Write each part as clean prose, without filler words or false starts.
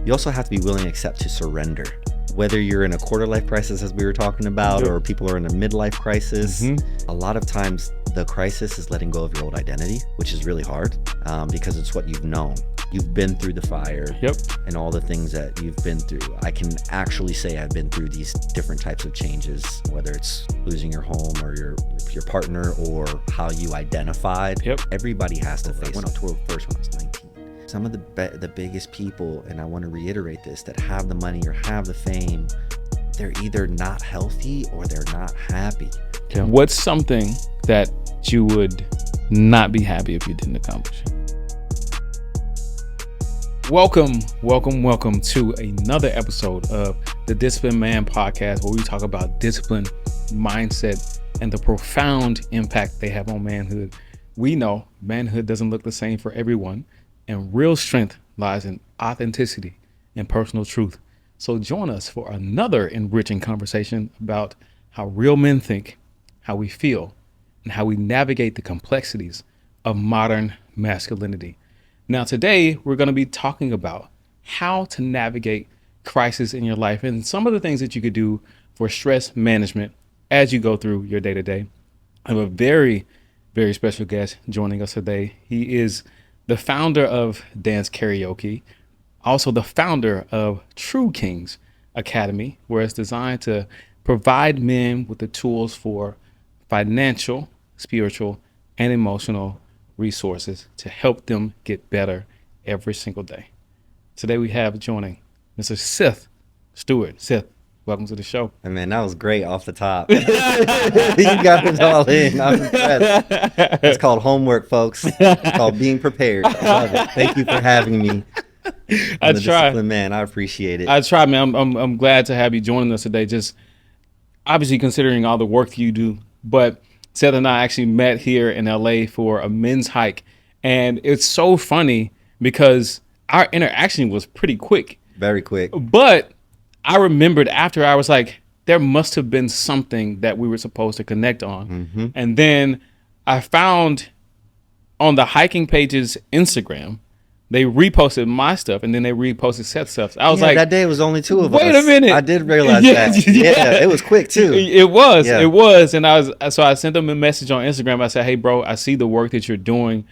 you also have to be willing to accept to surrender. Whether you're in a quarter life crisis, as we were talking about, or people are in a midlife crisis, a lot of times the crisis is letting go of your old identity, which is really hard because it's what you've known. You've been through the fire and all the things that you've been through. I can actually say I've been through these different types of changes, whether it's losing your home or your partner or how you identified. Everybody has to face it. I went on tour first when I was 19. Some of the biggest people, and I want to reiterate this, that have the money or have the fame, they're either not healthy or they're not happy. What's something that you would not be happy if you didn't accomplish? Welcome to another episode of the Discipline Man podcast, where we talk about discipline, mindset, and the profound impact they have on manhood. We know manhood doesn't look the same for everyone, and real strength lies in authenticity and personal truth. So join us for another enriching conversation about how real men think, how we feel, and how we navigate the complexities of modern masculinity. Now, today, we're going to be talking about how to navigate crisis in your life and some of the things that you could do for stress management as you go through your day-to-day. I have a very, very special guest joining us today. He is the founder of Dance Karaoke, also the founder of True Kings Academy, where it's designed to provide men with the tools for financial, spiritual, and emotional resources to help them get better every single day. Today we have joining Mr. Seth Stewart. Seth, welcome to the show. And man, that was great off the top. You got it all in. I'm impressed. It's called homework, folks. It's called being prepared. I love it. Thank you for having me. I try, man. I appreciate it. I try, man. I'm glad to have you joining us today. Just obviously considering all the work you do, but Seth and I actually met here in LA for a men's hike, and it's so funny because our interaction was pretty quick. Very quick. But I remembered after, I was like, there must have been something that we were supposed to connect on. And then I found on the hiking page's Instagram, they reposted my stuff and then they reposted Seth's stuff. I was like, that day was only two of us. Wait a minute. I did realize that. Yeah, it was quick too. It was. And so I sent them a message on Instagram. I said, hey bro, I see the work that you're doing.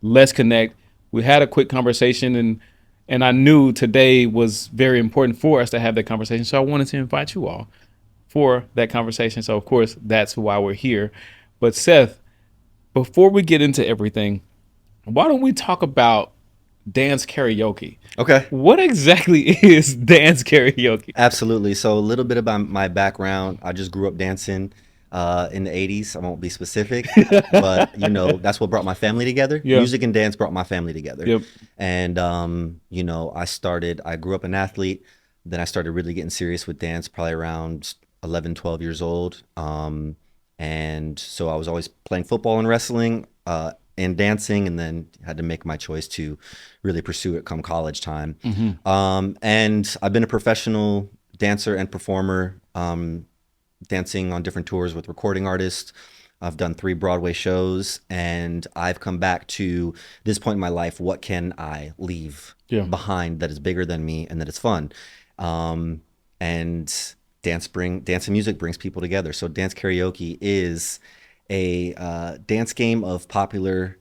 Let's connect. We had a quick conversation and I knew today was very important for us to have that conversation. So I wanted to invite you all for that conversation. So of course, that's why we're here. But Seth, before we get into everything, why don't we talk about Dance Karaoke? Okay. What exactly is Dance Karaoke? Absolutely. So a little bit about my background. I just grew up dancing in the 80s. I won't be specific, but that's what brought my family together. Music and dance brought my family together. And I grew up an athlete. Then I started really getting serious with dance probably around 11, 12 years old. And so I was always playing football and wrestling and dancing, and then had to make my choice to really pursue it come college time. And I've been a professional dancer and performer, dancing on different tours with recording artists. I've done 3 Broadway shows, and I've come back to this point in my life. What can I leave behind that is bigger than me and that is fun? And dance and music brings people together. So Dance Karaoke is a dance game of popular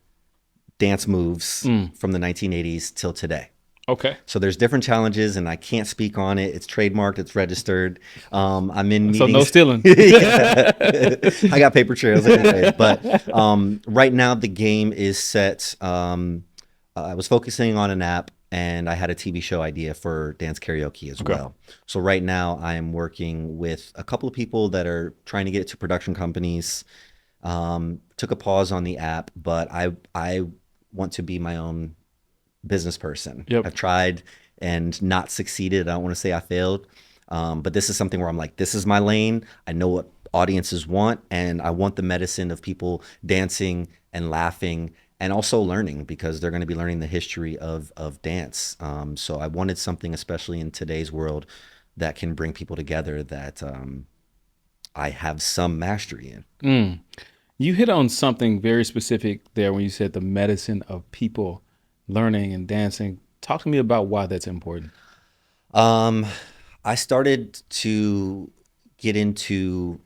dance moves from the 1980s till today. Okay. So there's different challenges, and I can't speak on it. It's trademarked. It's registered. I'm in meetings. So no stealing. I got paper trails anyway. But right now the game is set. I was focusing on an app, and I had a TV show idea for Dance Karaoke as well. So right now I am working with a couple of people that are trying to get it to production companies. Took a pause on the app, but I want to be my own business person. I've tried and not succeeded. I don't want to say I failed, but this is something where I'm like, this is my lane. I know what audiences want, and I want the medicine of people dancing and laughing and also learning, because they're going to be learning the history of dance. So I wanted something, especially in today's world, that can bring people together, that I have some mastery in. You hit on something very specific there when you said the medicine of people learning and dancing. Talk to me about why that's important. Um, I started to get into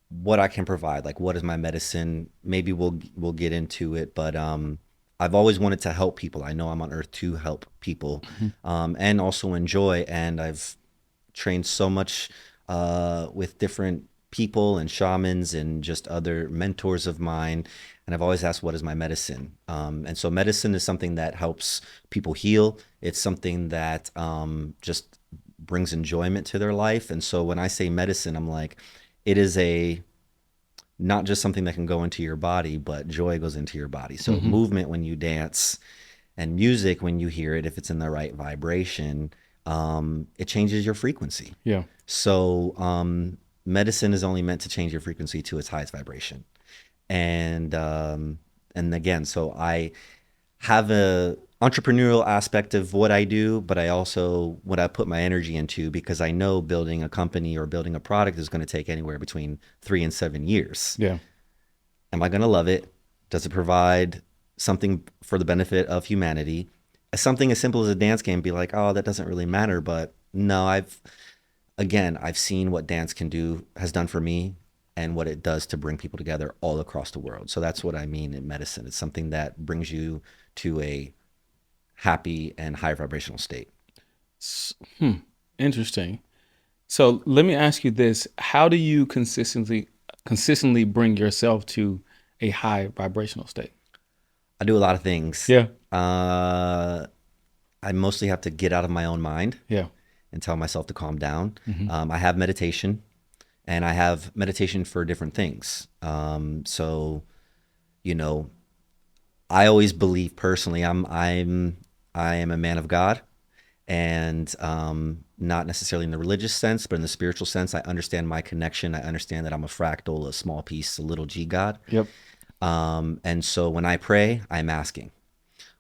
what I can provide, like what is my medicine. Maybe we'll get into it, but I've always wanted to help people. I know I'm on earth to help people, Mhm. and also enjoy. And I've trained so much with different people and shamans and just other mentors of mine. And I've always asked, what is my medicine? And so medicine is something that helps people heal. It's something that just brings enjoyment to their life. And so when I say medicine, I'm like, it is a not just something that can go into your body, but joy goes into your body. So Mhm. movement when you dance and music when you hear it, if it's in the right vibration, it changes your frequency. Yeah. So medicine is only meant to change your frequency to its highest vibration. And again, so I have a entrepreneurial aspect of what I do, but I also what I put my energy into because I know building a company or building a product is going to take anywhere between 3 and 7 years. Yeah. Am I going to love it? Does it provide something for the benefit of humanity? Something as simple as a dance game, be like, oh, that doesn't really matter. But no, I've seen what dance can do, has done for me, and what it does to bring people together all across the world. So that's what I mean in medicine. It's something that brings you to a happy and high vibrational state. S- Hmm. Interesting. So let me ask you this: how do you consistently bring yourself to a high vibrational state? I do a lot of things. Yeah. Uh, I mostly have to get out of my own mind Yeah. and tell myself to calm down. Hmm. I have meditation, and I have meditation for different things. So, you know, I always believe personally, I am a man of God, and not necessarily in the religious sense, but in the spiritual sense. I understand my connection. I understand that I'm a fractal, a small piece, a little G God. Yep. And so when I pray, I'm asking.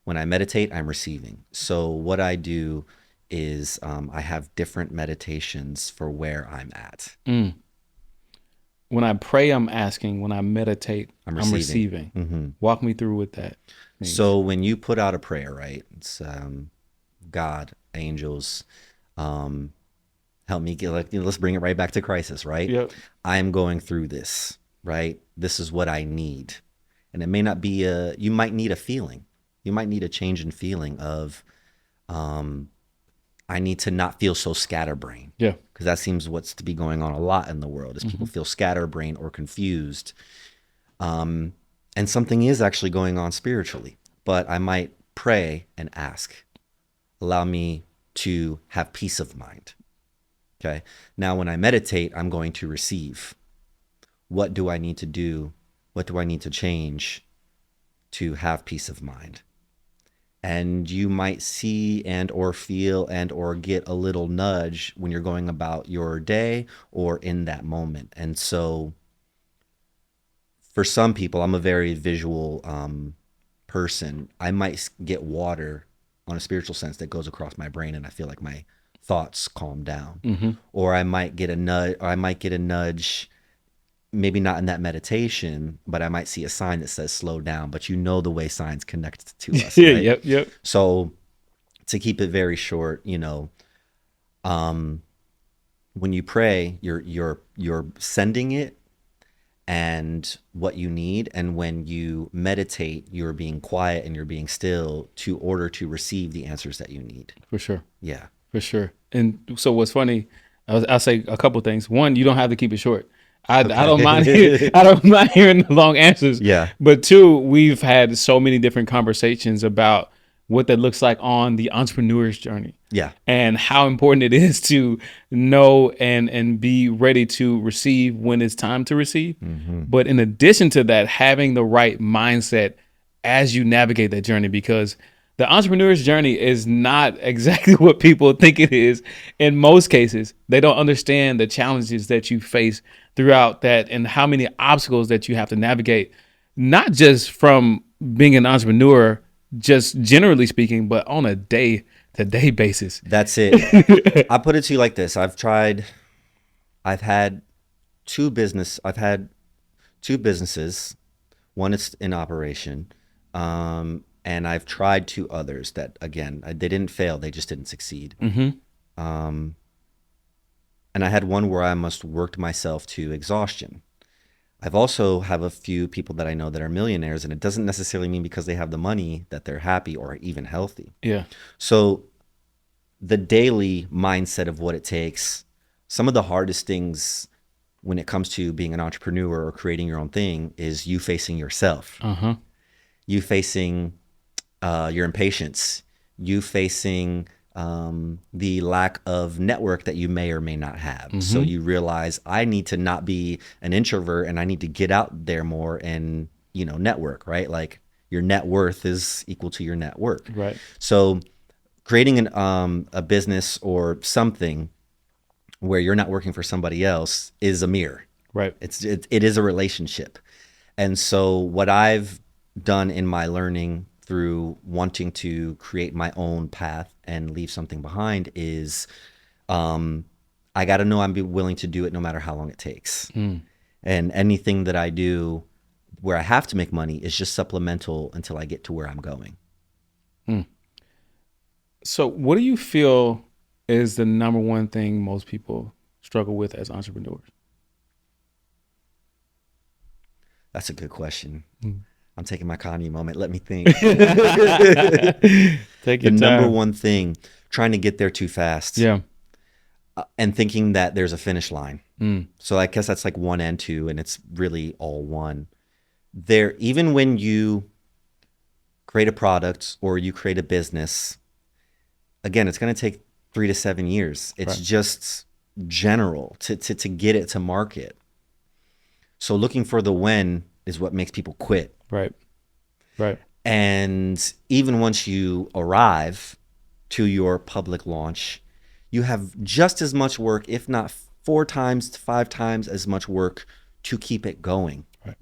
When I meditate, I'm receiving. So what I do is I have different meditations for where I'm at. Mm. When I pray, I'm asking. When I meditate, I'm I'm receiving. receiving. Hmm. Walk me through what that means. So when you put out a prayer, right? It's God, angels, um, help me get like let's bring it right back to crisis, right? Yep. I'm going through this, right? This is what I need. And it may not be you might need a feeling. You might need a change in feeling of um I need to not feel so scatterbrained Yeah. because that seems what's to be going on a lot in the world is Hmm. people feel scatterbrained or confused. Um and something is actually going on spiritually, but I might pray and ask, allow me to have peace of mind. Okay. Now, when I meditate, I'm going to receive. What do I need to do? What do I need to change to have peace of mind? And you might see and or feel and or get a little nudge when you're going about your day or in that moment. And so for some people, I'm a very visual person. I might get water on a spiritual sense that goes across my brain and I feel like my thoughts calm down. Hmm. Or I might get a nudge, or I might get a nudge, maybe not in that meditation, but I might see a sign that says slow down, but you know the way signs connect to us, right? Yep. Yep. So to keep it very short, um, when you pray, you're sending it and what you need, and when you meditate, you're being quiet and you're being still to order to receive the answers that you need. For sure. Yeah. For sure. And so what's funny, I'll say a couple things. One, you don't have to keep it short. I don't mind Okay. I don't mind hearing the long answers. Yeah. But two, we've had so many different conversations about what that looks like on the entrepreneur's journey Yeah. and how important it is to know and be ready to receive when it's time to receive. Mm-hmm. But in addition to that, having the right mindset as you navigate that journey, because the entrepreneur's journey is not exactly what people think it is. In most cases, they don't understand the challenges that you face throughout that and how many obstacles that you have to navigate, not just from being an entrepreneur, just generally speaking, but on a day to day basis. That's it. I put it to you like this. I've had I've had two businesses. One is in operation. and I've tried two others that, again, they didn't fail. They just didn't succeed. Um, and I had one where I almost worked myself to exhaustion. I've also have a few people that I know that are millionaires, and it doesn't necessarily mean because they have the money that they're happy or even healthy. Yeah. So the daily mindset of what it takes, some of the hardest things when it comes to being an entrepreneur or creating your own thing is you facing yourself, you facing your impatience, you facing the lack of network that you may or may not have. So you realize I need to not be an introvert and I need to get out there more and, network, right? Like your net worth is equal to your net worth. Right. So creating a business or something where you're not working for somebody else is a mirror. Right. It is a relationship. And so what I've done in my learning through wanting to create my own path and leave something behind is I got to know I'm willing to do it no matter how long it takes. And anything that I do where I have to make money is just supplemental until I get to where I'm going. So what do you feel is the number one thing most people struggle with as entrepreneurs? That's a good question. I'm taking my Kanye moment. Let me think. Take your time. The number one thing, trying to get there too fast. Yeah. And thinking that there's a finish line. So I guess that's like one and two, and it's really all one. There, even when you create a product or you create a business, again, it's going to take 3 to 7 years. It's just general to get it to market. So looking for the when is what makes people quit. Right. And even once you arrive to your public launch, you have just as much work, if not 4 times to 5 times as much work to keep it going. Right.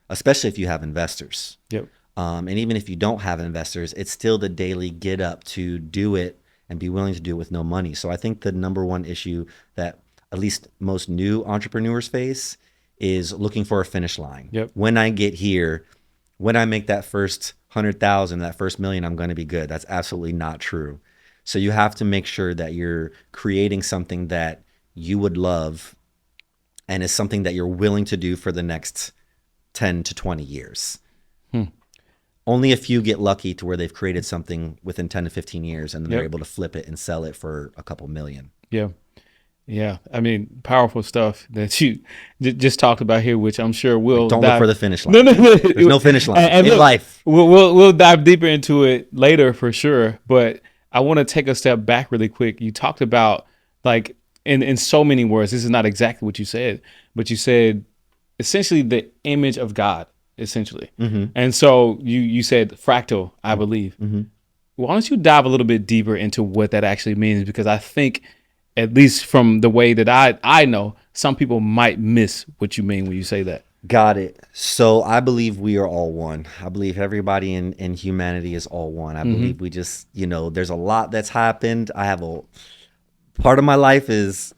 Especially if you have investors. Yep. And even if you don't have investors, it's still the daily get up to do it and be willing to do it with no money. So I think the number one issue that at least most new entrepreneurs face is looking for a finish line. Yep. When I get here, when I make that first 100,000, that first million, I'm going to be good. That's absolutely not true. So you have to make sure that you're creating something that you would love and is something that you're willing to do for the next 10 to 20 years. Only a few get lucky to where they've created something within 10 to 15 years and then they're able to flip it and sell it for a couple million. Yeah. I mean, powerful stuff that you just talked about here, which I'm sure we'll don't dive. Look for the finish line. No. There's no finish line in look, life. We'll dive deeper into it later for sure. But I want to take a step back really quick. You talked about, like, in so many words, this is not exactly what you said, but you said essentially the image of God, essentially. And so you said fractal, I believe. Why don't you dive a little bit deeper into what that actually means? Because I think, at least from the way that I know, some people might miss what you mean when you say that. Got it. So I believe we are all one. I believe everybody in humanity is all one. I believe we just, there's a lot that's happened. I have part of my life is,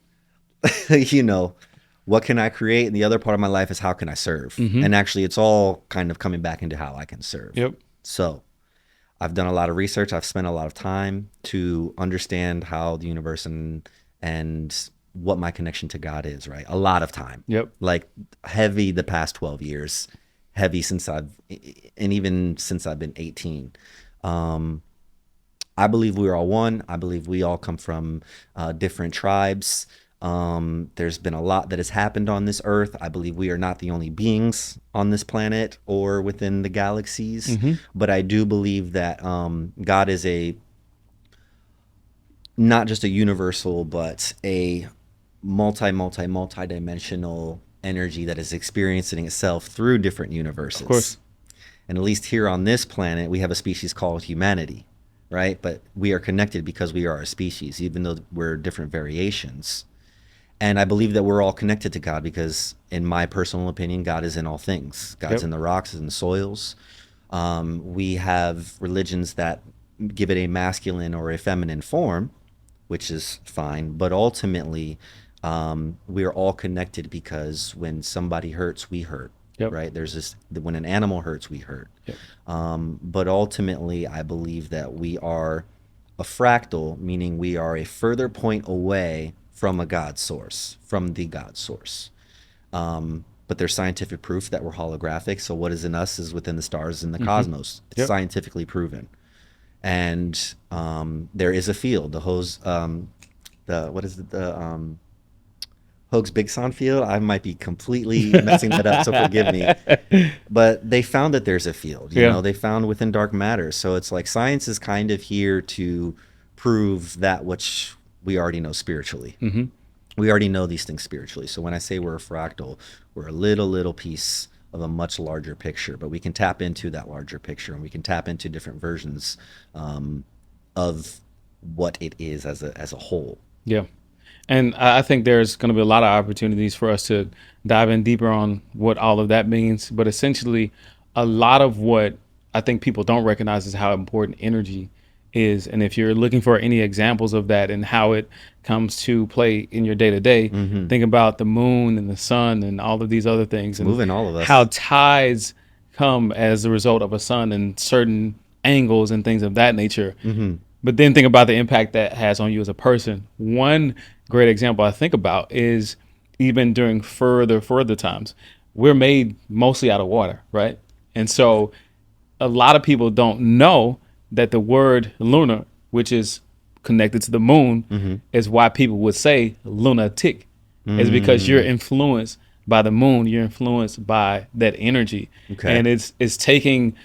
what can I create? And the other part of my life is how can I serve? And actually it's all kind of coming back into how I can serve. Yep. So I've done a lot of research. I've spent a lot of time to understand how the universe and what my connection to God is, right? A lot of time. Yep. Like heavy the past 12 years, heavy even since I've been 18. I believe we're all one. I believe we all come from different tribes. There's been a lot that has happened on this earth. I believe we are not the only beings on this planet or within the galaxies, but I do believe that God is not just a universal, but a multi-dimensional energy that is experiencing itself through different universes. Of course. And at least here on this planet, we have a species called humanity, right? But we are connected because we are a species, even though we're different variations. And I believe that we're all connected to God because, in my personal opinion, God is in all things. God's in the rocks, in the soils. We have religions that give it a masculine or a feminine form, which is fine. But ultimately, we are all connected because when somebody hurts, we hurt. Yep. right? There's this, when an animal hurts, we hurt. Yep. But ultimately, I believe that we are a fractal, meaning we are a further point away from a God source, from the God source. But there's scientific proof that we're holographic. So what is in us is within the stars and the cosmos. It's Yep. scientifically proven. And there is a field, Hoag's Big Son field. I might be completely messing that up, so forgive me. But they found that there's a field. You Yeah. know, they found within dark matter. So it's like science is kind of here to prove that which we already know spiritually. We already know these things spiritually. So when I say we're a fractal, we're a little piece of a much larger picture, but we can tap into that larger picture, and we can tap into different versions of what it is as a whole. Yeah. And I think there's going to be a lot of opportunities for us to dive in deeper on what all of that means. But essentially, a lot of what I think people don't recognize is how important energy is. And if you're looking for any examples of that and how it comes to play in your day to day, think about the moon and the sun and all of these other things, and Moving all of us. how tides come as a result of a sun and certain angles and things of that nature. But then think about the impact that has on you as a person. One great example I think about is even during further times, we're made mostly out of water, right? And so a lot of people don't know that the word lunar, which is connected to the moon, is why people would say lunatic. Is because you're influenced by the moon, you're influenced by that energy. Okay. And it's taking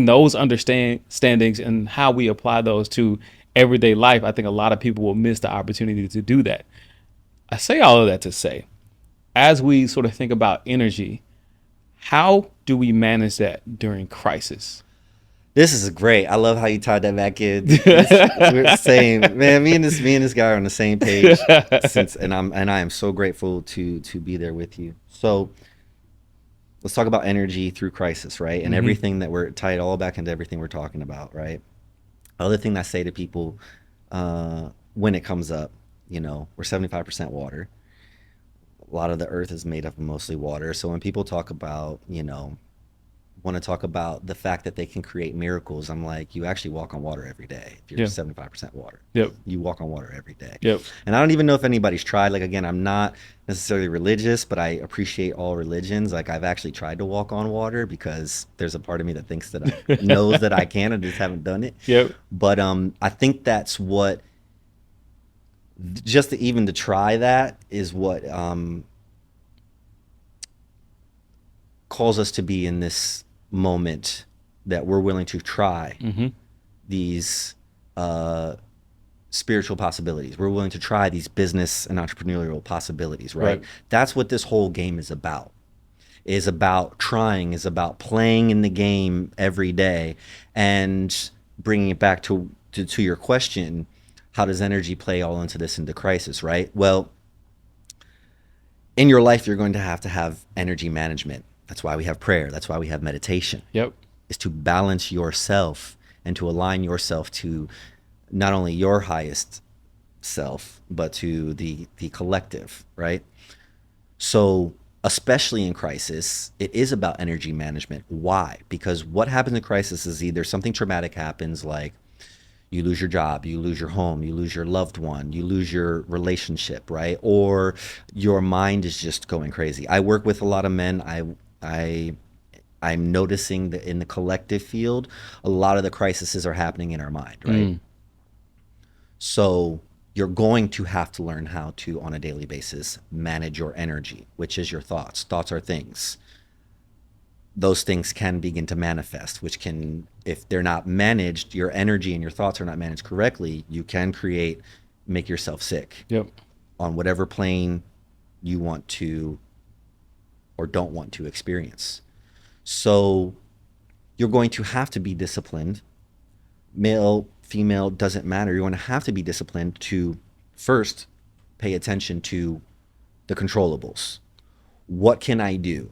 those understandings and how we apply those to everyday life. I think a lot of people will miss the opportunity to do that. I say all of that to say, as we sort of think about energy, how do we manage that during crisis? This is great. I love how you tied that back in. We're same, man. Me and this guy are on the same page and I am so grateful to be there with you. So let's talk about energy through crisis, right? And everything that we're tied all back into everything we're talking about, right? Other thing I say to people when it comes up, you know, we're 75% water. A lot of the earth is made up of mostly water. So when people talk about, you know, want to talk about the fact that they can create miracles, I'm like, you actually walk on water every day. If you're 75% water, you walk on water every day. And I don't even know if anybody's tried. Like, again, I'm not necessarily religious, but I appreciate all religions. Like, I've actually tried to walk on water because there's a part of me that thinks that I knows that I can. I just haven't done it. But I think that's what, just to try that is what calls us to be in this moment that we're willing to try these spiritual possibilities. We're willing to try these business and entrepreneurial possibilities, right? That's what this whole game is about. Is about trying, is about playing in the game every day. And bringing it back to your question, how does energy play all into crisis, right? Well, in your life, you're going to have energy management. That's why we have prayer. That's why we have meditation. Is to balance yourself and to align yourself to not only your highest self, but to the collective, right? So especially in crisis, it is about energy management. Why? Because what happens in crisis is either something traumatic happens, like you lose your job, you lose your home, you lose your loved one, you lose your relationship, right? Or your mind is just going crazy. I work with a lot of men. I'm noticing that in the collective field, a lot of the crises are happening in our mind, right? So you're going to have to learn how to, on a daily basis, manage your energy, which is your thoughts. Thoughts are things. Those things can begin to manifest, which can, if they're not managed, your energy and your thoughts are not managed correctly, you can make yourself sick on whatever plane you want to or don't want to experience. So you're going to have to be disciplined. Male, female, doesn't matter. You're going to have to be disciplined to first pay attention to the controllables. What can I do?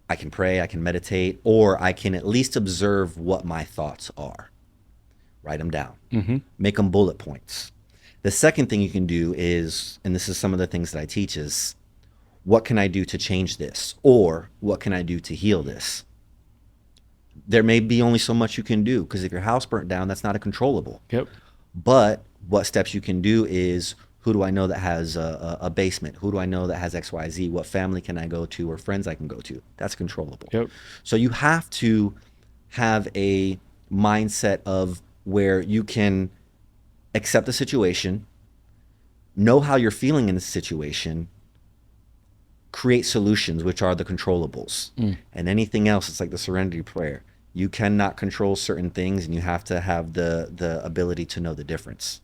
I can pray, I can meditate, or I can at least observe what my thoughts are. Write them down. Make them bullet points. The second thing you can do is, and this is some of the things that I teach, is what can I do to change this? Or what can I do to heal this? There may be only so much you can do, because if your house burnt down, that's not a controllable. Yep. But what steps you can do is, who do I know that has a basement? Who do I know that has XYZ? What family can I go to, or friends I can go to? That's controllable. Yep. So you have to have a mindset of where you can accept the situation, know how you're feeling in the situation, create solutions, which are the controllables. And anything else, it's like the serenity prayer. You cannot control certain things, and you have to have the ability to know the difference.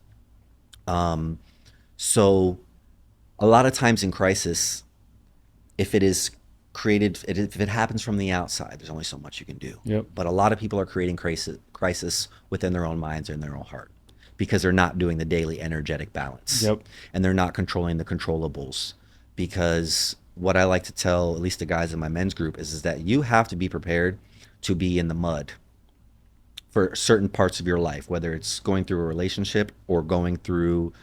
So a lot of times in crisis, if it is created, if it happens from the outside, there's only so much you can do. Yep. But a lot of people are creating crisis within their own minds or in their own heart, because they're not doing the daily energetic balance. Yep. And they're not controlling the controllables. Because what I like to tell, at least the guys in my men's group, is that you have to be prepared to be in the mud for certain parts of your life, whether it's going through a relationship or going through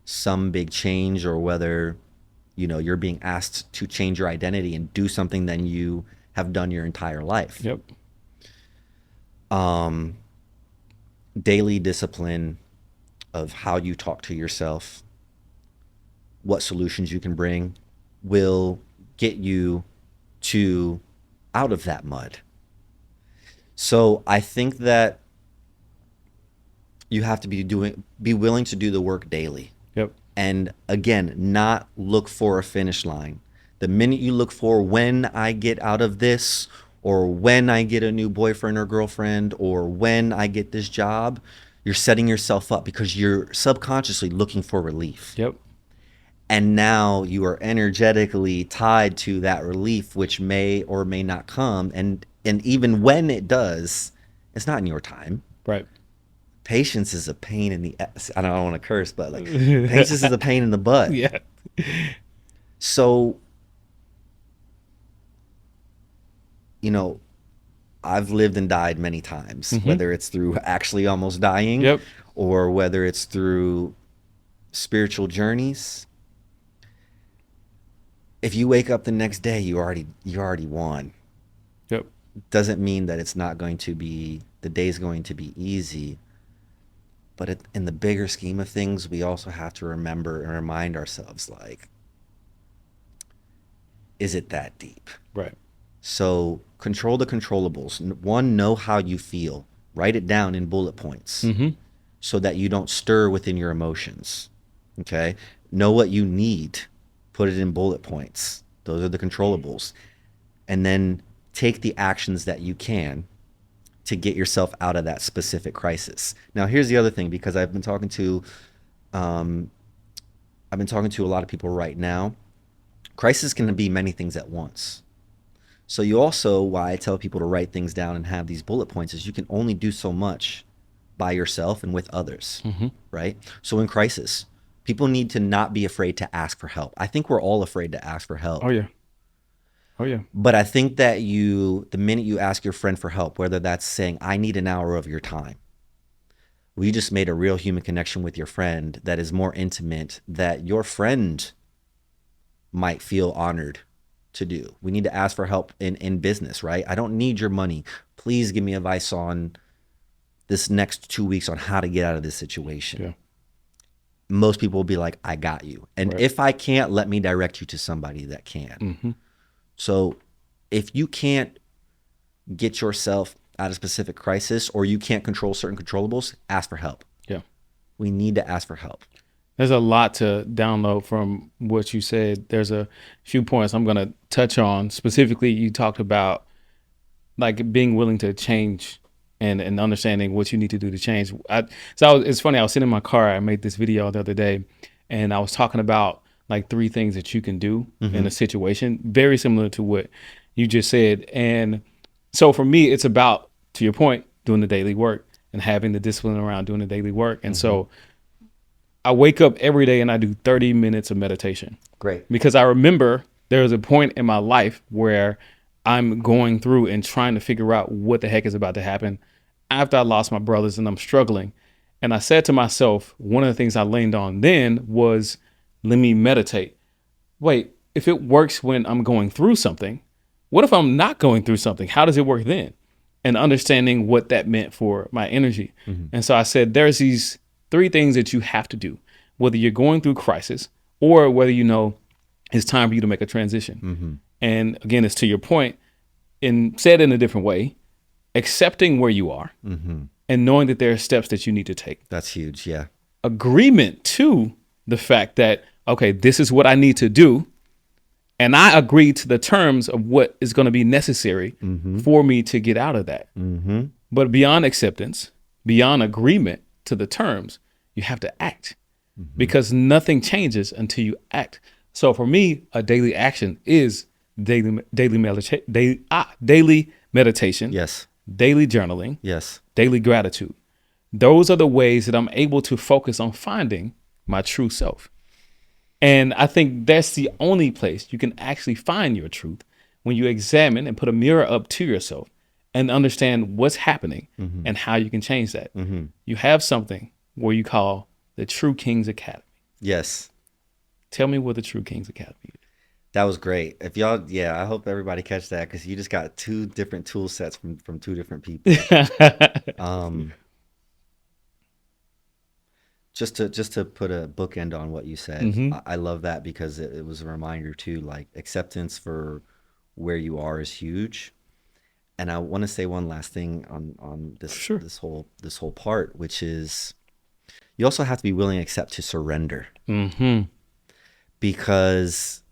some big change, or whether, you know, you're being asked to change your identity and do something that you have done your entire life. Yep. Daily discipline of how you talk to yourself, what solutions you can bring, will get you to out of that mud. So I think that you have to be willing to do the work daily. Yep. And again, not look for a finish line. The minute you look for, when I get out of this, or when I get a new boyfriend or girlfriend, or when I get this job, you're setting yourself up, because you're subconsciously looking for relief. Yep. And now you are energetically tied to that relief, which may or may not come. And even when it does, it's not in your time. Right. Patience is a pain in the, I don't want to curse, but like, patience is a pain in the butt. Yeah. So, you know, I've lived and died many times, whether it's through actually almost dying, Yep. or whether it's through spiritual journeys. If you wake up the next day, you already won. Yep. Doesn't mean that it's not going to be, the day's going to be easy. But in the bigger scheme of things, we also have to remember and remind ourselves, like, is it that deep? Right. So control the controllables. One, know how you feel. Write it down in bullet points, so that you don't stir within your emotions. Okay? Know what you need. Put it in bullet points. Those are the controllables. And then take the actions that you can to get yourself out of that specific crisis. Now, here's the other thing, because I've been talking to a lot of people right now. Crisis can be many things at once. So you also, why I tell people to write things down and have these bullet points, is you can only do so much by yourself and with others, right? So in crisis, people need to not be afraid to ask for help. I think we're all afraid to ask for help. Oh yeah. Oh yeah. But I think that the minute you ask your friend for help, whether that's saying, I need an hour of your time, well, you just made a real human connection with your friend that is more intimate, that your friend might feel honored to do. We need to ask for help in business, right? I don't need your money. Please give me advice on this next 2 weeks on how to get out of this situation. Yeah. Most people will be like, I got you. And Right. if I can't, let me direct you to somebody that can. So if you can't get yourself out of specific crisis, or you can't control certain controllables, ask for help. Yeah. We need to ask for help. There's a lot to download from what you said. There's a few points I'm going to touch on. Specifically, you talked about like being willing to change and understanding what you need to do to change. It's funny. I was sitting in my car. I made this video the other day, and I was talking about like 3 things that you can do in a situation, very similar to what you just said. And so for me, it's about, to your point, doing the daily work and having the discipline around doing the daily work. And so I wake up every day and I do 30 minutes of meditation. Great. Because I remember there was a point in my life where I'm going through and trying to figure out what the heck is about to happen after I lost my brothers, and I'm struggling. And I said to myself, one of the things I leaned on then was, let me meditate. Wait, if it works when I'm going through something, what if I'm not going through something? How does it work then? And understanding what that meant for my energy. And so I said, there's these 3 things that you have to do, whether you're going through crisis or whether you know it's time for you to make a transition. And again, it's to your point, and said in a different way, accepting where you are and knowing that there are steps that you need to take. That's huge. Yeah. Agreement to the fact that, okay, this is what I need to do. And I agree to the terms of what is going to be necessary for me to get out of that. But beyond acceptance, beyond agreement to the terms, you have to act because nothing changes until you act. So for me, a daily action is daily meditation, Yes. daily journaling, Yes. daily gratitude. Those are the ways that I'm able to focus on finding my true self. And I think that's the only place you can actually find your truth, when you examine and put a mirror up to yourself and understand what's happening and how you can change that. You have something where you call the True Kings Academy. Yes. Tell me what the True Kings Academy is. That was great. If y'all, I hope everybody catch that, because you just got 2 different tool sets from 2 different people. Just to put a bookend on what you said, I love that, because it was a reminder too, like acceptance for where you are is huge. And I want to say one last thing on this Sure. this whole part, which is you also have to be willing to accept to surrender, because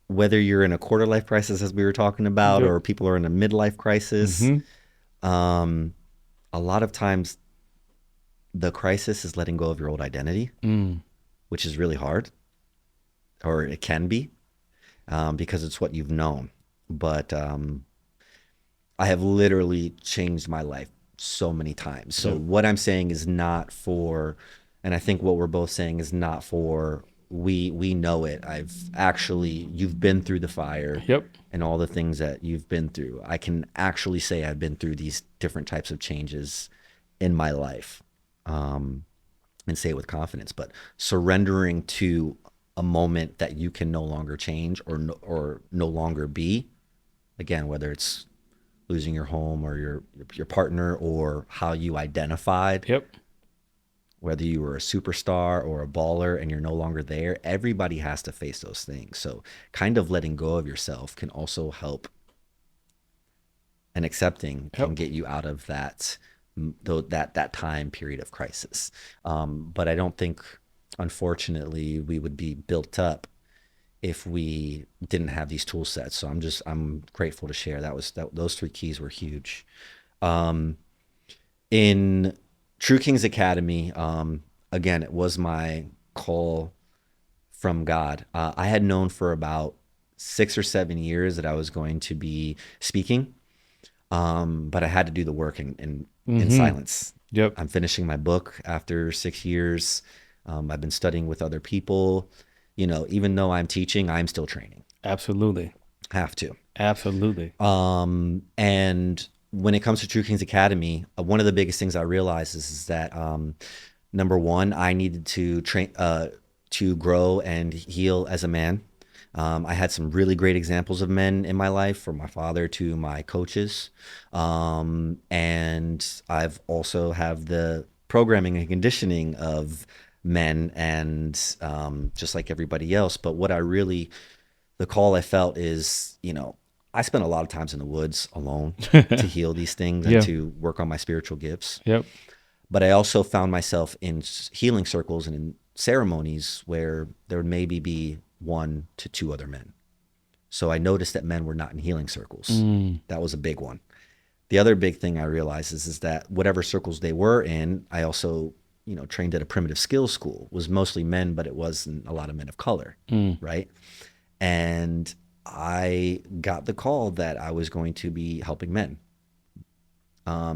whether you're in a quarter life crisis, as we were talking about, or people are in a midlife crisis, a lot of times the crisis is letting go of your old identity, which is really hard, or it can be, because it's what you've known. But I have literally changed my life so many times. So what I'm saying is not for, and I think what we're both saying is not for, we know it. You've been through the fire and all the things that you've been through. I can actually say I've been through these different types of changes in my life, and say it with confidence. But surrendering to a moment that you can no longer change or no longer be, again, whether it's losing your home or your partner, or how you identified, whether you were a superstar or a baller and you're no longer there, everybody has to face those things. So kind of letting go of yourself can also help, and accepting can get you out of that time period of crisis. But I don't think, unfortunately, we would be built up if we didn't have these tool sets. So I'm grateful to share. Those 3 keys were huge. In True Kings Academy, again, it was my call from God. I had known for about 6 or 7 years that I was going to be speaking, but I had to do the work in silence. I'm finishing my book after 6 years. I've been studying with other people. Even though I'm teaching, I'm still training. Absolutely. Have to. Absolutely. And when it comes to True Kings Academy, one of the biggest things I realized is that, number one, I needed to train, to grow and heal as a man. I had some really great examples of men in my life, from my father to my coaches. And I've also have the programming and conditioning of men, and just like everybody else. But the call I felt is, I spent a lot of times in the woods alone to heal these things and to work on my spiritual gifts. But I also found myself in healing circles and in ceremonies where there would maybe be 1 to 2 other men. So I noticed that men were not in healing circles. That was a big one. The other big thing I realized is that whatever circles they were in, I also, trained at a primitive skills school, was mostly men, but it wasn't a lot of men of color, right? And I got the call that I was going to be helping men.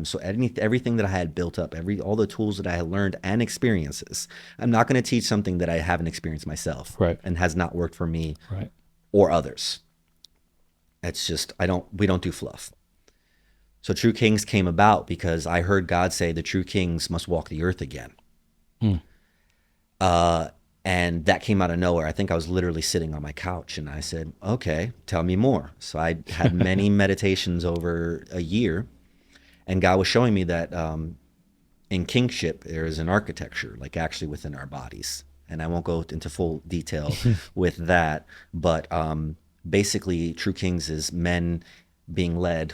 So everything that I had built up, all the tools that I had learned and experiences, I'm not going to teach something that I haven't experienced myself, and has not worked for me, or others. It's just, we don't do fluff. So True Kings came about because I heard God say the true kings must walk the earth again. And that came out of nowhere. I think I was literally sitting on my couch and I said, okay, tell me more. So I had many meditations over a year, and God was showing me that in kingship, there is an architecture, like actually within our bodies. And I won't go into full detail with that, but basically, true kings is men being led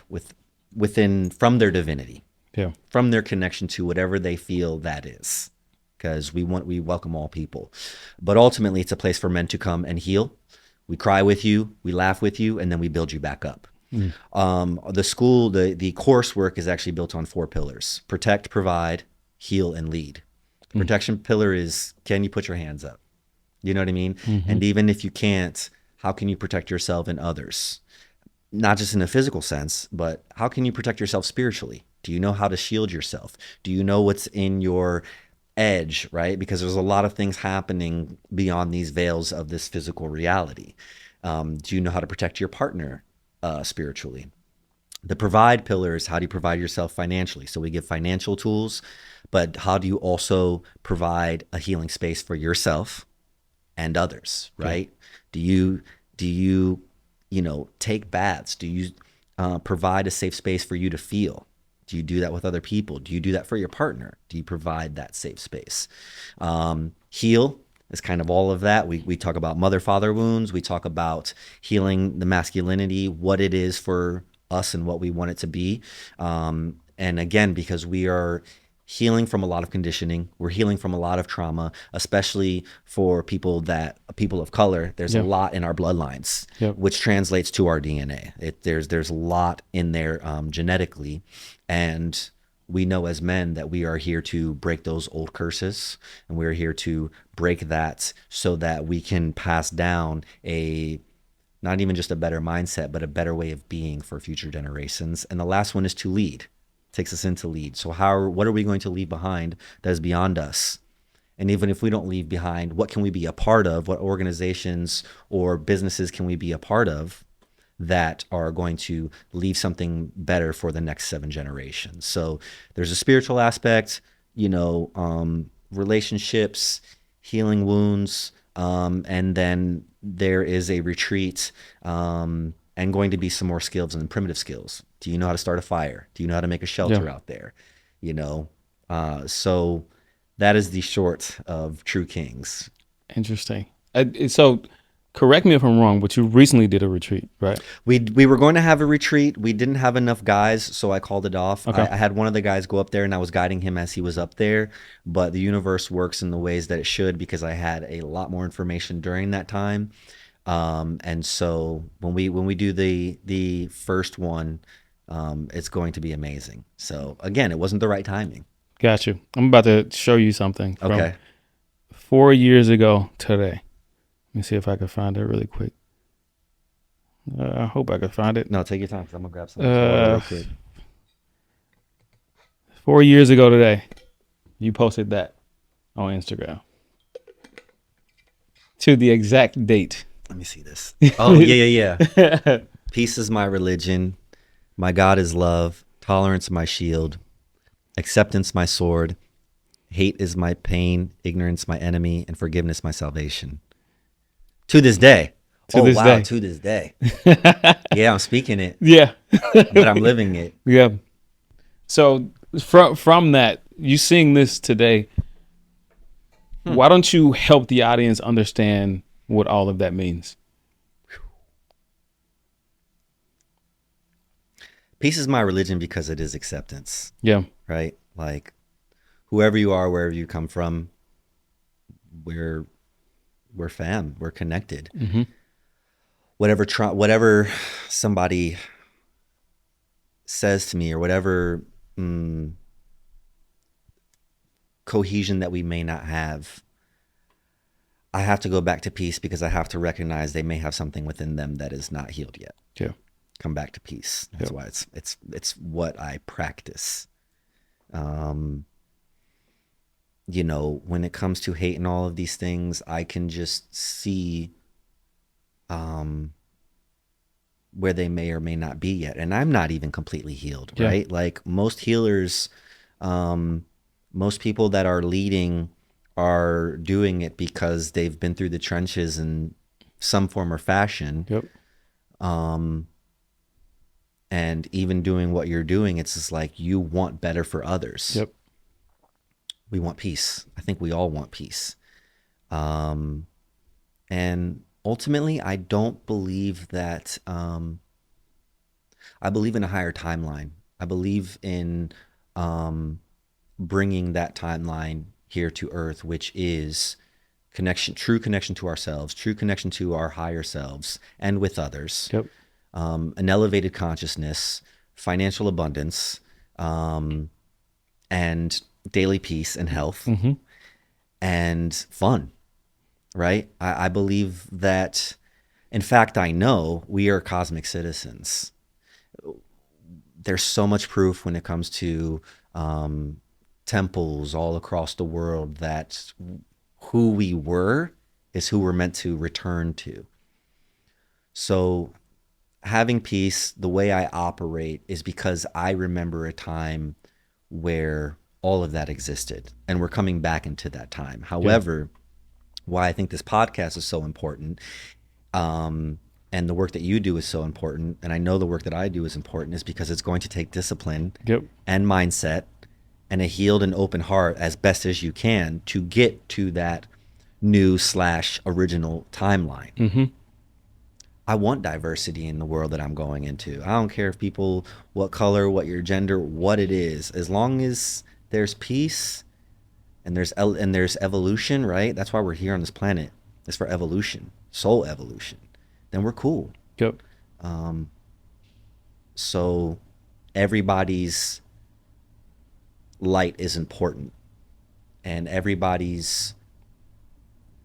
within from their divinity, Yeah. from their connection to whatever they feel that is, because we welcome all people, but ultimately it's a place for men to come and heal. We cry with you, we laugh with you, and then we build you back up. The coursework is actually built on 4 pillars: protect, provide, heal, and lead. The protection pillar is, can you put your hands up? You know what I mean? And even if you can't, how can you protect yourself and others? Not just in a physical sense, but how can you protect yourself spiritually? Do you know how to shield yourself? Do you know what's in your edge, right? Because there's a lot of things happening beyond these veils of this physical reality. Do you know how to protect your partner spiritually? The provide pillar is, how do you provide yourself financially? So we give financial tools, but how do you also provide a healing space for yourself and others, right? Yeah. Do you take baths? Do you provide a safe space for you to feel? Do you do that with other people? Do you do that for your partner? Do you provide that safe space? Heal is kind of all of that. We talk about mother-father wounds. We talk about healing the masculinity, what it is for us and what we want it to be. And again, because we are healing from a lot of conditioning, we're healing from a lot of trauma, especially for people of color. There's a lot in our bloodlines, which translates to our DNA. There's a lot in there genetically, and we know as men that we are here to break those old curses, and we're here to break that so that we can pass down not even just a better mindset, but a better way of being for future generations. And the last one is to lead. Takes us into lead. So what are we going to leave behind that is beyond us? And even if we don't leave behind, what can we be a part of? What organizations or businesses can we be a part of that are going to leave something better for the next 7 generations? So there's a spiritual aspect, relationships, healing wounds, and then there is a retreat, and going to be some more skills and primitive skills. Do you know how to start a fire? Do you know how to make a shelter out there? So that is the short of True Kings. Interesting. So correct me if I'm wrong, but you recently did a retreat, right? We were going to have a retreat. We didn't have enough guys, so I called it off. Okay. I had one of the guys go up there, and I was guiding him as he was up there. But the universe works in the ways that it should, because I had a lot more information during that time. And so when we do the first one, it's going to be amazing. So again, it wasn't the right timing. Got you. I'm about to show you something from Okay. 4 years ago today. Let me see if I can find it really quick. I hope I can find it. No, take your time, because I'm gonna grab something real quick. 4 years ago today, you posted that on Instagram to the exact date. Let me see this. Oh, yeah. Peace is my religion. My God is love. Tolerance my shield. Acceptance my sword. Hate is my pain. Ignorance my enemy. And forgiveness my salvation. To this day. To this day. To this day. Yeah, I'm speaking it. Yeah. But I'm living it. Yeah. So from that, you seeing this today, why don't you help the audience understand what all of that means? Peace is my religion because it is acceptance. Yeah. Right? Like, whoever you are, wherever you come from, we're fam. We're connected. Mm-hmm. Whatever somebody says to me, or whatever cohesion that we may not have, I have to go back to peace, because I have to recognize they may have something within them that is not healed yet. Yeah. Come back to peace. That's why it's what I practice. When it comes to hate and all of these things, I can just see where they may or may not be yet. And I'm not even completely healed, right? Like most healers, most people that are leading are doing it because they've been through the trenches in some form or fashion. Yep. And even doing what you're doing, it's just like you want better for others. Yep. We want peace. I think we all want peace. And ultimately, I don't believe that. I believe in a higher timeline. I believe in bringing that timeline here to Earth, which is connection, true connection to ourselves, true connection to our higher selves and with others. Yep. An elevated consciousness, financial abundance, and daily peace and health, and fun, right? I believe that, in fact, I know we are cosmic citizens. There's so much proof when it comes to temples all across the world that who we were is who we're meant to return to. So having peace, the way I operate is because I remember a time where all of that existed, and we're coming back into that time. However, why I think this podcast is so important, and the work that you do is so important, and I know the work that I do is important, is because it's going to take discipline and mindset and a healed and open heart as best as you can to get to that new/original timeline. I want diversity in the world that I'm going into. I don't care if people, what color, what your gender, what it is, as long as there's peace and there's evolution, right? That's why we're here on this planet. It's for evolution, soul evolution. Then we're cool. Yep. So everybody's light is important, and everybody's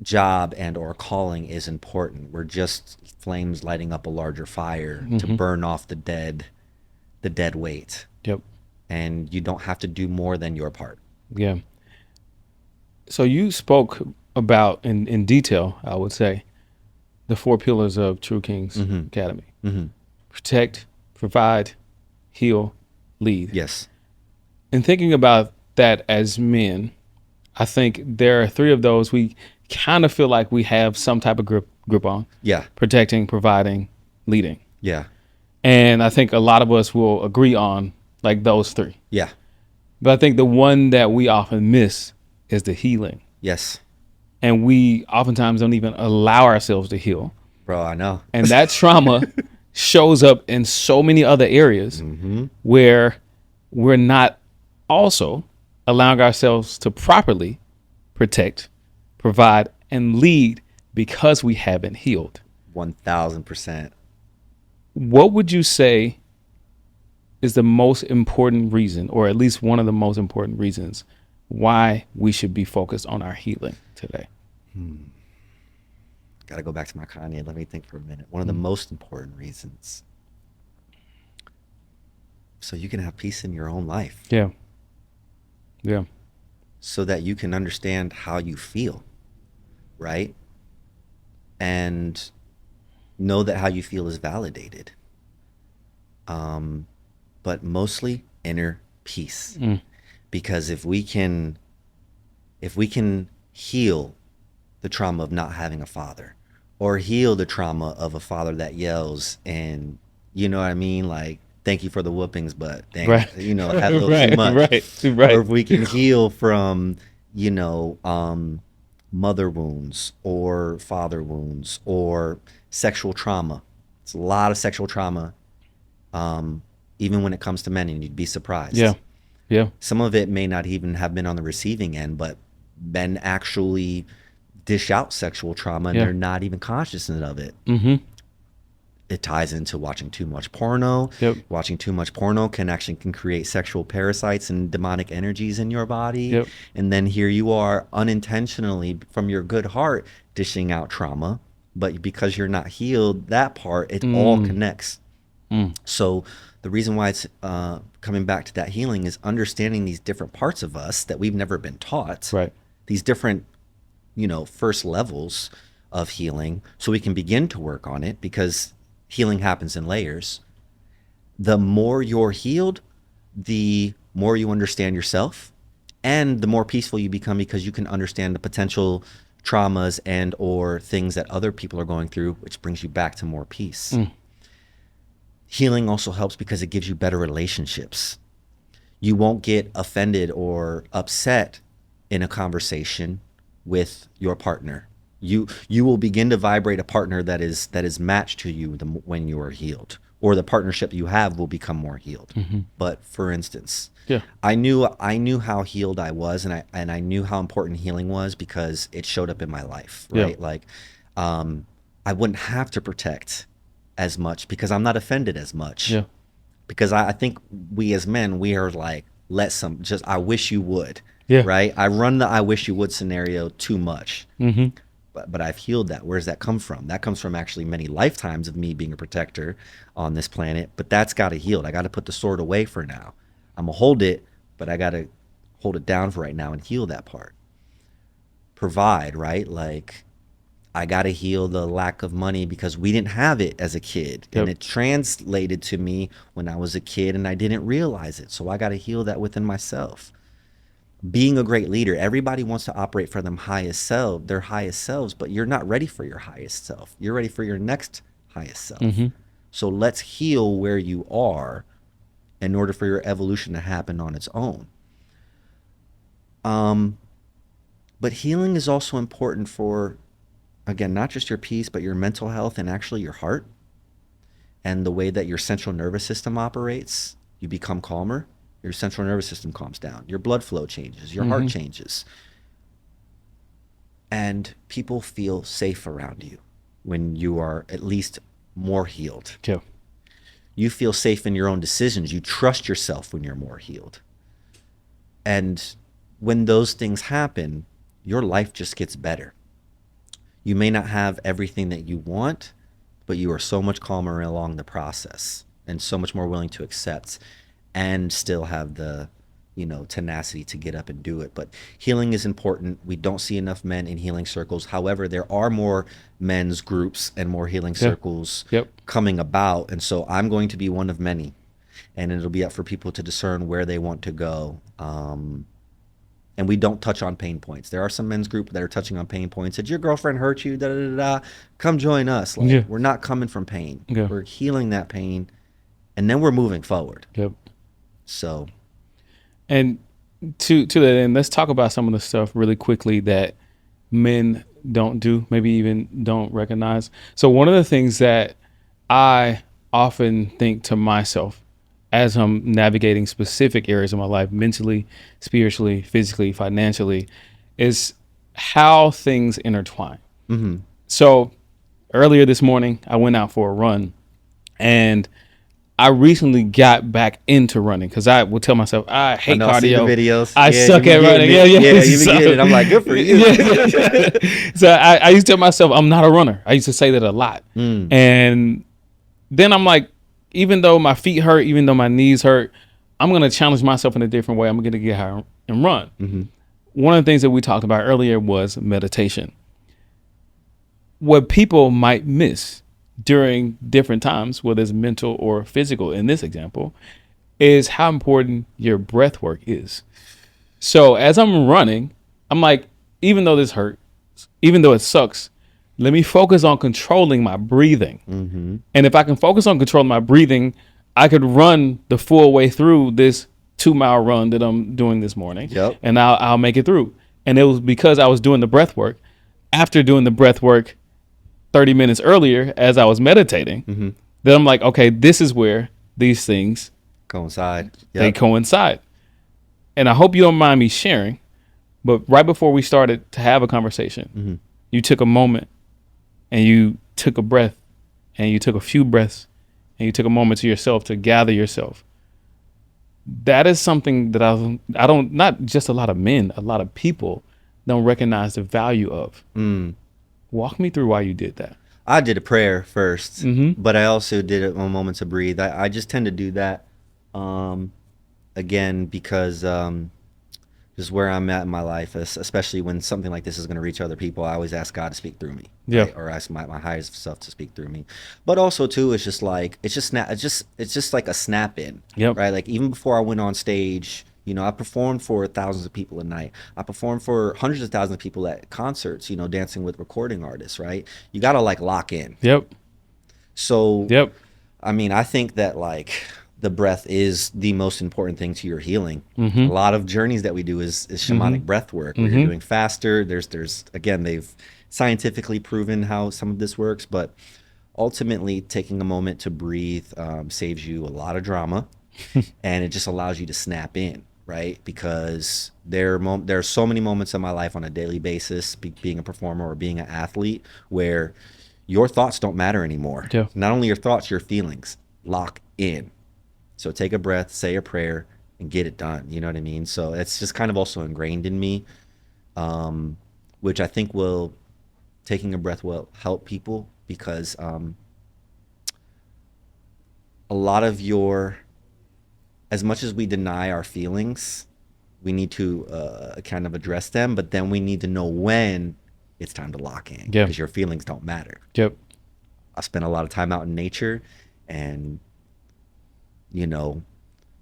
job and or calling is important. We're just flames lighting up a larger fire to burn off the dead weight. Yep. And you don't have to do more than your part. Yeah. So you spoke about in detail, I would say, the 4 pillars of True Kings Academy. Protect, provide, heal, lead. Yes. And thinking about that as men, I think there are 3 of those we kind of feel like we have some type of grip on. Yeah. Protecting, providing, leading. Yeah. And I think a lot of us will agree on like those 3. Yeah. But I think the one that we often miss is the healing. Yes. And we oftentimes don't even allow ourselves to heal. Bro, I know. And that trauma shows up in so many other areas where we're not also allowing ourselves to properly protect, provide, and lead because we haven't healed. 1000%. What would you say is the most important reason, or at least one of the most important reasons, why we should be focused on our healing today? Got to go back to my Kanye. Let me think for a minute. One of the most important reasons, so you can have peace in your own life. Yeah. Yeah. So that you can understand how you feel, right? And know that how you feel is validated. But mostly inner peace. Because if we can heal the trauma of not having a father, or heal the trauma of a father that yells and, you know what I mean? Like, thank you for the whoopings, but dang, you know, have a little too much. Right. Or if we can heal from, you know, mother wounds or father wounds or sexual trauma. It's a lot of sexual trauma, even when it comes to men, and you'd be surprised. Yeah. Yeah. Some of it may not even have been on the receiving end, but men actually dish out sexual trauma and they're not even conscious of it. It ties into watching too much porno. Watching too much porno can create sexual parasites and demonic energies in your body. And then here you are unintentionally from your good heart dishing out trauma, but because you're not healed, that part, it all connects. So the reason why it's coming back to that healing is understanding these different parts of us that we've never been taught. Right. These different, you know, first levels of healing, so we can begin to work on it, because healing happens in layers. The more you're healed, the more you understand yourself And the more peaceful you become because you can understand the potential traumas and or things that other people are going through, which brings you back to more peace. Healing also helps because it gives you better relationships. You won't get offended or upset in a conversation with your partner. You will begin to vibrate a partner that is matched to you when you are healed, or the partnership you have will become more healed. But for instance, I knew how healed I was, and I knew how important healing was because it showed up in my life, right? Like, I wouldn't have to protect as much because I'm not offended as much. Because I think we as men, we are like, I wish you would, right? I run the I wish you would scenario too much. But I've healed that. Where does that come from? That comes from actually many lifetimes of me being a protector on this planet, but that's got to heal. I got to put the sword away for now. I'm gonna hold it, but I got to hold it down for right now and heal that part. Provide, right? Like, I got to heal the lack of money because we didn't have it as a kid. And it translated to me when I was a kid and I didn't realize it. So I got to heal that within myself. Being a great leader, everybody wants to operate for their highest selves, but you're not ready for your highest self. You're ready for your next highest self. So let's heal where you are in order for your evolution to happen on its own. But healing is also important for, again, not just your peace, but your mental health and actually your heart and the way that your central nervous system operates. You become calmer. Your central nervous system calms down. Your blood flow changes. Your heart changes. And people feel safe around you when you are at least more healed. You feel safe in your own decisions. You trust yourself when you're more healed. And when those things happen, your life just gets better. You may not have everything that you want, but you are so much calmer along the process and so much more willing to accept and still have the, tenacity to get up and do it. But healing is important. We don't see enough men in healing circles. However, there are more men's groups and more healing circles coming about. And so I'm going to be one of many, and it'll be up for people to discern where they want to go. And we don't touch on pain points. There are some men's group that are touching on pain points. Did your girlfriend hurt you? Da, da, da, da. Come join us. Like, we're not coming from pain. We're healing that pain, and then we're moving forward. So, and to that end, let's talk about some of the stuff really quickly that men don't do, maybe even don't recognize. So one of the things that I often think to myself as I'm navigating specific areas of my life, mentally, spiritually, physically, financially, is how things intertwine. So earlier this morning, I went out for a run, and I recently got back into running because I would tell myself, I hate cardio. I see the videos. I suck at running. You be getting it. I'm like, good for you. So I used to tell myself, I'm not a runner. I used to say that a lot. And then I'm like, even though my feet hurt, even though my knees hurt, I'm going to challenge myself in a different way. I'm going to get out and run. One of the things that we talked about earlier was meditation. What people might miss during different times, whether it's mental or physical in this example, is how important your breath work is. So as I'm running, I'm like, even though this hurts, even though it sucks, let me focus on controlling my breathing. And if I can focus on controlling my breathing, I could run the full way through this 2-mile run that I'm doing this morning. And I'll make it through. And it was because I was doing the breath work. After doing the breath work 30 minutes earlier, as I was meditating, then I'm like, okay, this is where these things coincide. They coincide. And I hope you don't mind me sharing, but right before we started to have a conversation, you took a moment and you took a breath and you took a few breaths and you took a moment to yourself to gather yourself. That is something that I don't, not just a lot of men, a lot of people don't recognize the value of. Walk me through why you did that. I did a prayer first, but I also did a moment to breathe. I just tend to do that, again, because just where I'm at in my life, especially when something like this is going to reach other people, I always ask God to speak through me, right? Or ask my highest self to speak through me. But also too, it's just like it's just like a snap in, right? Like even before I went on stage You know, I performed for thousands of people a night. I performed for hundreds of thousands of people at concerts, you know, dancing with recording artists, right? You got to like lock in. Yep. So, Yep. I mean, I think that like the breath is the most important thing to your healing. Mm-hmm. A lot of journeys that we do is shamanic breath work where you're doing faster. There's again, they've scientifically proven how some of this works, but ultimately taking a moment to breathe saves you a lot of drama, and it just allows you to snap in, right? Because there are so many moments in my life on a daily basis, being a performer or being an athlete, where your thoughts don't matter anymore. Yeah. Not only your thoughts, your feelings. Lock in. So take a breath, say a prayer, and get it done. You know what I mean? So it's just kind of also ingrained in me, which I think taking a breath will help people, because a lot of as much as we deny our feelings, we need to kind of address them, but then we need to know when it's time to lock in, Yeah. because your feelings don't matter. Yep. I spent a lot of time out in nature, and you know,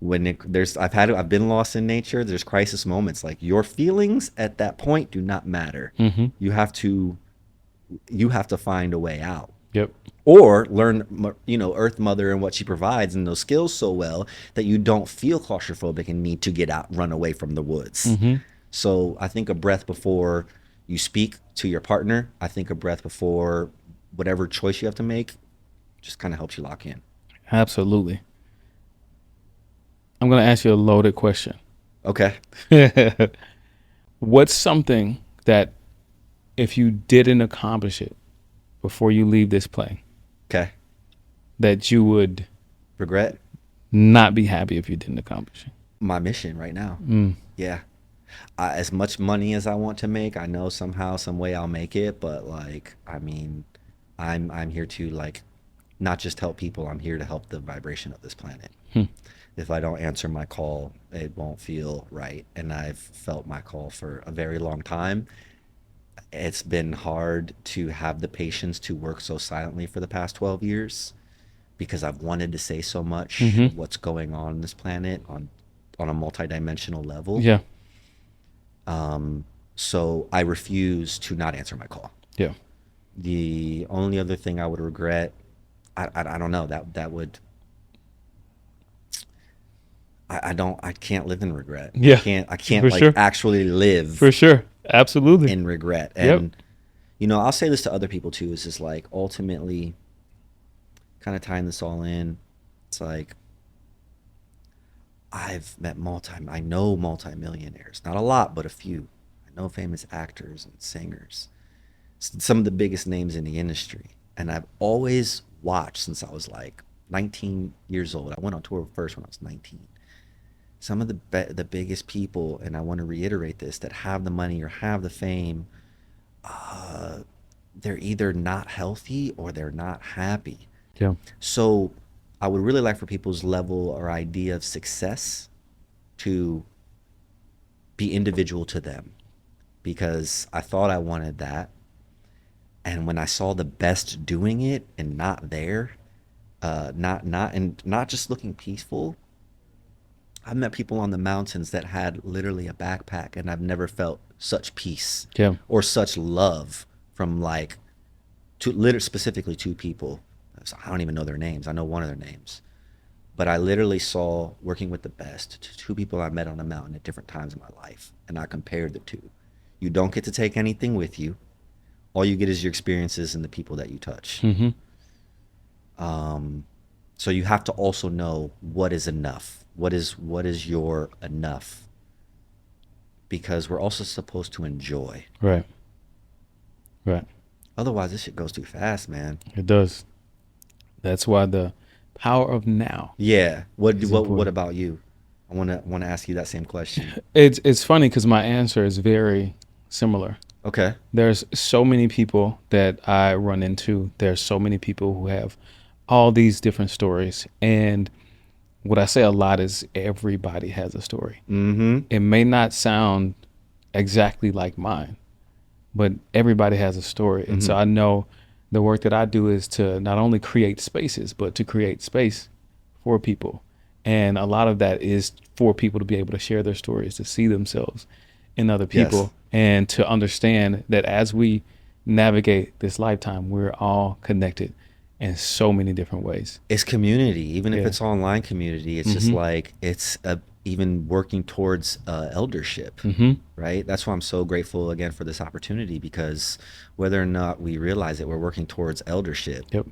I've been lost in nature. There's crisis moments. Like, your feelings at that point do not matter. Mm-hmm. You have to find a way out, Yep. or learn, you know, Earth Mother and what she provides and those skills so well that you don't feel claustrophobic and need to get out, run away from the woods. Mm-hmm. So I think a breath before you speak to your partner, I think a breath before whatever choice you have to make, just kind of helps you lock in. Absolutely. I'm going to ask you a loaded question. Okay. What's something that if you didn't accomplish it before you leave this plane, Okay. that you would Regret? not be happy if you didn't accomplish it? My mission right now. Yeah. As much money as I want to make, I know somehow, some way I'll make it. But like, I mean, I'm here to like, not just help people. I'm here to help the vibration of this planet. If I don't answer my call, it won't feel right. And I've felt my call for a very long time. It's been hard to have the patience to work so silently for the past 12 years, because I've wanted to say so much of what's going on this planet on a multidimensional level. Yeah. So I refuse to not answer my call. Yeah. The only other thing I would regret, I don't know, that would, I can't live in regret. Yeah, I can't for like sure. actually live For sure. Absolutely. in regret. Yep. And you know, I'll say this to other people too, is just like, ultimately, kind of tying this all in, it's like, I know multimillionaires, not a lot, but a few. I know famous actors and singers, some of the biggest names in the industry. And I've always watched since I was like 19 years old. I went on tour first when I was 19. Some of the biggest people, and I want to reiterate this, that have the money or have the fame, they're either not healthy or they're not happy. Yeah. So I would really like for people's level or idea of success to be individual to them, because I thought I wanted that. And when I saw the best doing it and not there, not just looking peaceful, I've met people on the mountains that had literally a backpack, and I've never felt such peace Yeah. or such love from like specifically two people. I don't even know their names. I know one of their names, but I literally saw, working with the best, two people I met on a mountain at different times in my life, and I compared the two. You don't get to take anything with you. All you get is your experiences and the people that you touch. So you have to also know what is enough. What is your enough? Because we're also supposed to enjoy. Right. Right. Otherwise, this shit goes too fast, man. It does. That's why the power of now. Yeah. What important. about you? I want to ask you that same question. It's funny because my answer is very similar. Okay. There's so many people that I run into. There's so many people who have all these different stories. And what I say a lot is everybody has a story. It may not sound exactly like mine, but everybody has a story. And so I know the work that I do is to not only create spaces, but to create space for people. And a lot of that is for people to be able to share their stories, to see themselves in other Yes. people, and to understand that as we navigate this lifetime, we're all connected in so many different ways. It's community, even if Yeah. it's online community. It's just like even working towards eldership, right? That's why I'm so grateful again for this opportunity, because whether or not we realize it, we're working towards eldership. Yep.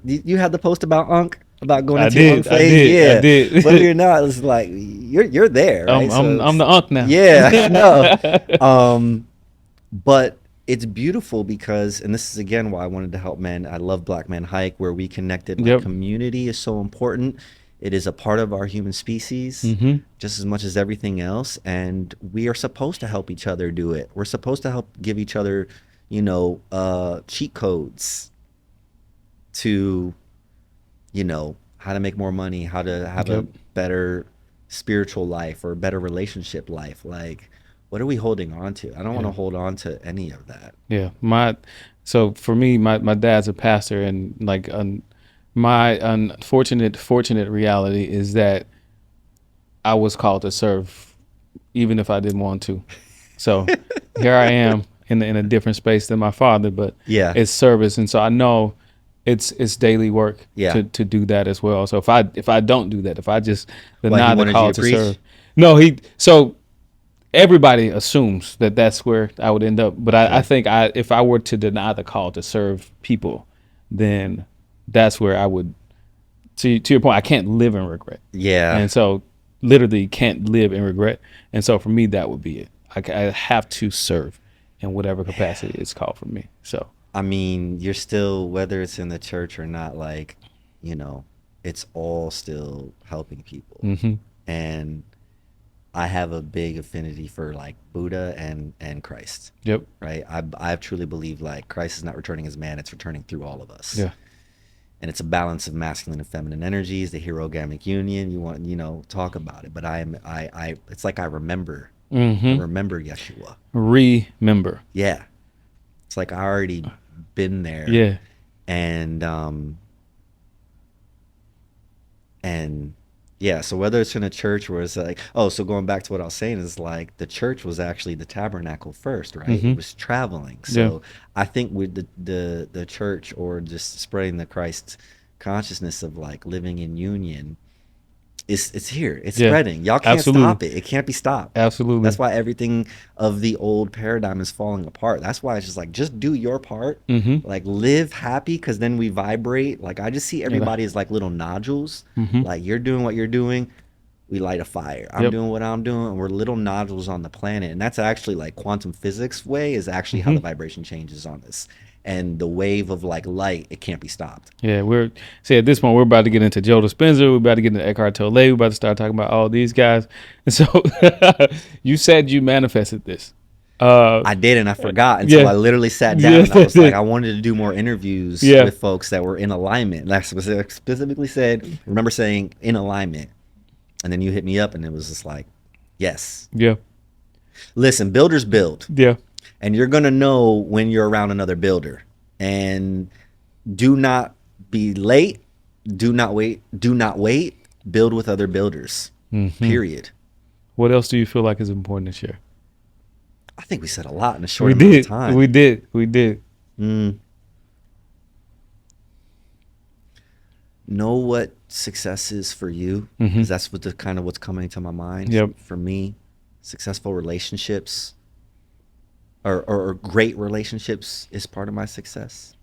You had the post about Unc, about going I into your Unc did. I phase? did. Yeah. I did. Whether you're not, it's like you're there, right? I'm the unk now. Yeah, I know. But it's beautiful because, and this is again why I wanted to help men. I love Black Men Hike, where we connected. Like, Yep. community is so important. It is a part of our human species, just as much as everything else. And we are supposed to help each other do it. We're supposed to help give each other, cheat codes to, how to make more money, how to have a better spiritual life or a better relationship life. Like, what are we holding on to? I don't want to hold on to any of that. Yeah. So for me, my dad's a pastor, and like my fortunate reality is that I was called to serve even if I didn't want to. So here I am in a different space than my father, but Yeah. it's service. And so I know it's daily work Yeah. to do that as well. So if I don't do that, if I just Why, deny he the wanted you call to to preach? serve. No, so everybody assumes that that's where I would end up. But I think if I were to deny the call to serve people, then that's where I would, to your point, I can't live in regret. Yeah. And so literally can't live in regret. And so for me, that would be it. I have to serve in whatever capacity it's called for me. So, I mean, you're still, whether it's in the church or not, like, it's all still helping people. And I have a big affinity for like Buddha and Christ. yep. Right. I truly believe like Christ is not returning as man, it's returning through all of us. Yeah. And it's a balance of masculine and feminine energies, the herogamic union. You want, talk about it. But it's like I remember. I remember Yeshua. Remember. Yeah. It's like I already been there. Yeah. And yeah, so whether it's in a church where it's like, so going back to what I was saying is like the church was actually the tabernacle first, right? It was traveling. So I think with the church, or just spreading the Christ consciousness of like living in union, it's here. It's spreading. Y'all can't stop it. It can't be stopped. Absolutely. That's why everything of the old paradigm is falling apart. That's why it's just like, just do your part. Like, live happy, because then we vibrate. Like, I just see everybody as like little nodules. Like, you're doing what you're doing, we light a fire. I'm doing what I'm doing, and we're little nodules on the planet. And that's actually like quantum physics way is actually how the vibration changes on this. And the wave of like light, it can't be stopped. Yeah, at this point we're about to get into Joe Dispenza, we're about to get into Eckhart Tolle, we're about to start talking about all these guys. And so you said you manifested this. I did, and I forgot until I literally sat down. And I was like, I wanted to do more interviews with folks that were in alignment. And I specifically said, remember saying in alignment, and then you hit me up, and it was just like, yes. Yeah. Listen, builders build. Yeah. And you're going to know when you're around another builder. And do not be late. Do not wait. Do not wait. Build with other builders. Period. What else do you feel like is important to share? I think we said a lot in a short amount of time. We did. Know what success is for you, because that's what's coming to my mind. Yep. For me, successful relationships or great relationships is part of my success.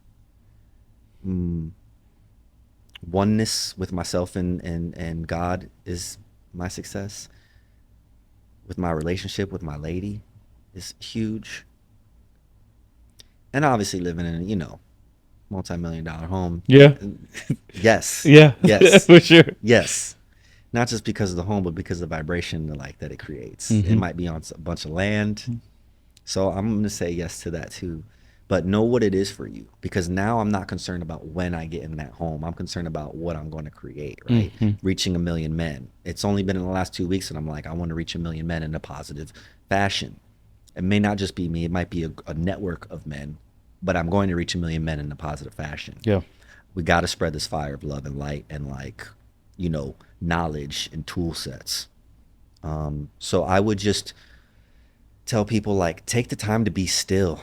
Oneness with myself and God is my success. With my relationship with my lady is huge. And obviously living in a, multi-million-dollar home. Yeah. Yes. Yeah. Yes. For sure. Yes. Not just because of the home, but because of the vibration that it creates. It might be on a bunch of land. So I'm going to say yes to that too. But know what it is for you, because now I'm not concerned about when I get in that home. I'm concerned about what I'm going to create, right? Reaching 1 million men. It's only been in the last 2 weeks, and I'm like, I want to reach 1 million men in a positive fashion. It may not just be me. It might be a network of men, but I'm going to reach 1 million men in a positive fashion. Yeah. We got to spread this fire of love and light and knowledge and tool sets. So I would just tell people, like, take the time to be still,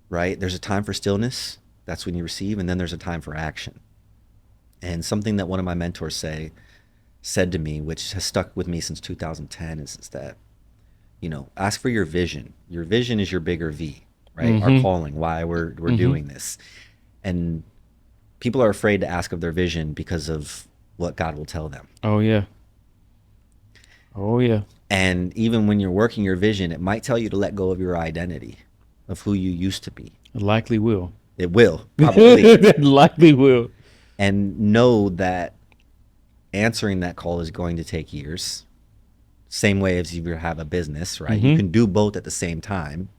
right? There's a time for stillness. That's when you receive. And then there's a time for action. And something that one of my mentors said to me, which has stuck with me since 2010, is that, ask for your vision. Your vision is your bigger V, right? Our calling, why we're doing this. And people are afraid to ask of their vision because of what God will tell them. Oh, yeah. Oh, yeah. And even when you're working your vision, it might tell you to let go of your identity, of who you used to be. It likely will. It will, probably. It likely will. And know that answering that call is going to take years. Same way as you have a business, right? You can do both at the same time.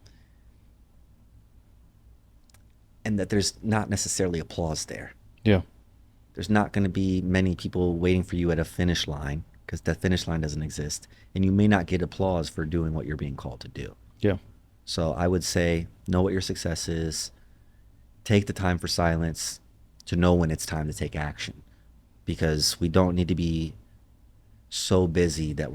And that there's not necessarily applause there. Yeah. There's not going to be many people waiting for you at a finish line, because that finish line doesn't exist. And you may not get applause for doing what you're being called to do. Yeah. So I would say, know what your success is. Take the time for silence to know when it's time to take action, because we don't need to be so busy that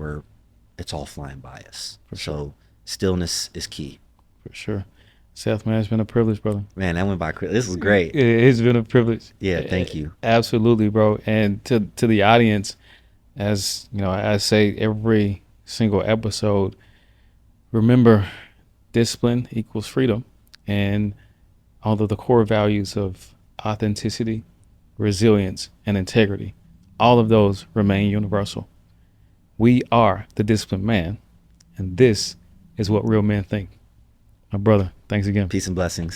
it's all flying by us. So stillness is key. For sure. Seth, man, it's been a privilege, brother. Man, that went by quick. This was great. It's been a privilege. Yeah, thank you. Absolutely, bro. And to the audience, as you know, I say every single episode, remember, discipline equals freedom, and all of the core values of authenticity, resilience, and integrity, all of those remain universal. We are the disciplined man, and this is what real men think. My brother, thanks again. Peace and blessings.